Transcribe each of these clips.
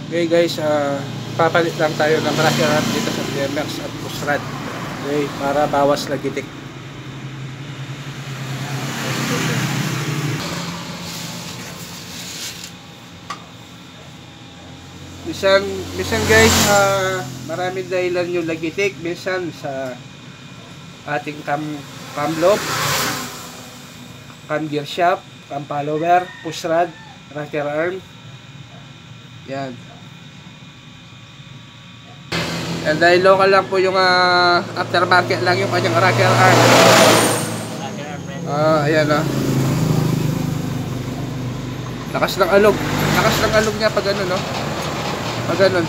Okay guys, papalit lang tayo ng rocker arm dito sa TMX at push rod. Okay, para bawas lagitik. Minsan guys, maraming dahilan yung lagitik. Minsan sa ating cam lobe, cam gear shaft, cam follower, push rod, rocker arm. Yan. And dahil local lang po yung aftermarket lang yung kanyang rocker arm. Ayan Lakas ng alog. Lakas ng alog niya pag ano, no? Pag ganun.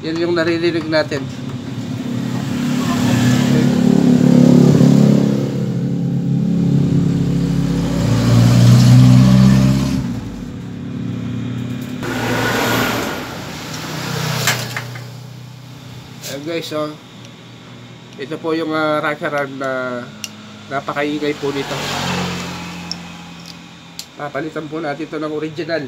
Yan yung naririnig natin. Ayan guys, ito po yung rocker arm na napakaingay po nito. Papalitan po natin ito ng original.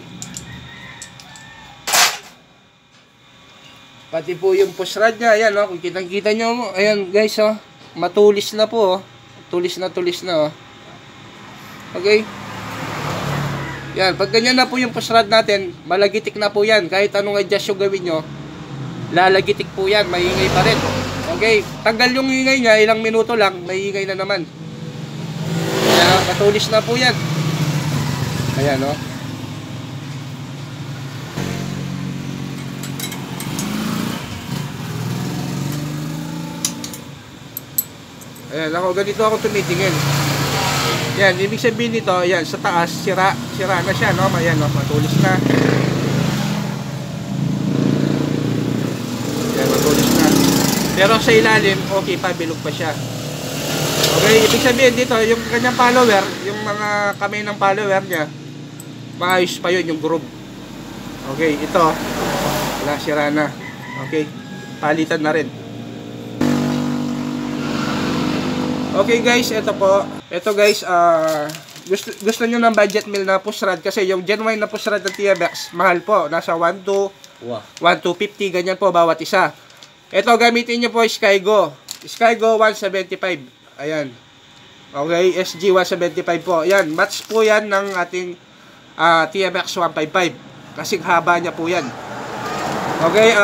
Pati po yung push rod nya, ayan kung kitang-kita nyo, ayan guys, matulis na po, tulis na. Okay? Yan, pag ganyan na po yung push rod natin, malagitik na po yan. Kahit anong adjust yung gawin nyo, lalagitik po yan, maingay pa rin. Okay? Tanggal yung ingay nya, ilang minuto lang, maingay na naman. Ayan, matulis na po yan. Ayan, Ayan, ganito ako tumitingin. Yan, ibig sabihin nito, ayan, sa taas, sira na siya, no? Ayan, matulis na. Ayan, matulis na. Pero sa ilalim, okay pa, bilog pa siya. Okay, ibig sabihin dito, yung kanyang follower, yung mga kamay ng follower niya, maayos pa yun, yung groove. Okay, ito, wala, sira na. Okay, palitan na rin. Okay guys, ito po. Ito guys, gusto nyo ng budget meal na push rod kasi yung genuine na push rod ng TMX, mahal po. Nasa 1,250, ganyan po bawat isa. Ito, gamitin nyo po Skygo. Skygo 175. Ayan. Okay, SG 175 po. Ayan, match po yan ng ating TMX 155. Kasing haba niya po yan. Okay,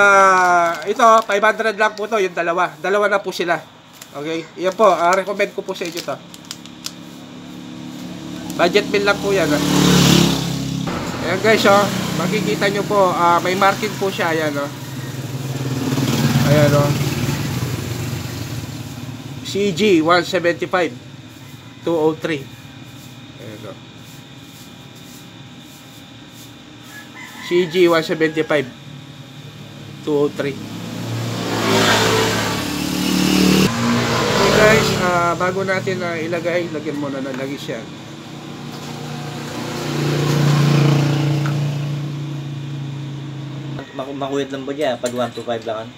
ito, 500 lang po to, yung dalawa. Dalawa na po sila. Okay, yan po, recommend ko po sa inyo to. Budget meal lang po yan. Ayan guys, makikita nyo po, may marking po siya. Ayan, ayan, CG 175 203. Ayan, CG 175 203. Guys, bago natin ilagay, lagyan muna ng lagis yan. Makuwid lang ba dyan? Pag 125 lang?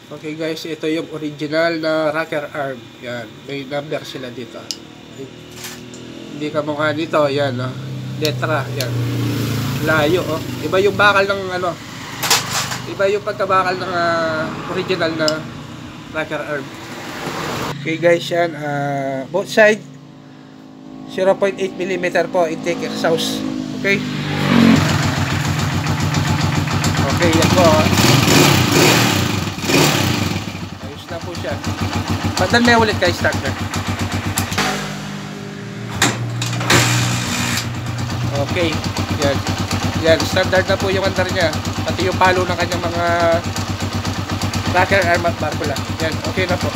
Okay guys, ito yung original na rocker arm. Yan, may number sila dito. Hindi ka mukha nito, yan, letra, yan. Layo, iba yung bakal ng iba yung pagkabakal ng original na rocker arm. Okay guys, yan, both side 0.8 mm po intake exhaust. Okay, okay, yan po, ayos na po siya. Pandan may ulit kay starter. Okay, yan, standard na po yung andar niya. Pati yung palo ng kanyang mga rocker arm at barbula. Yan, okay na po.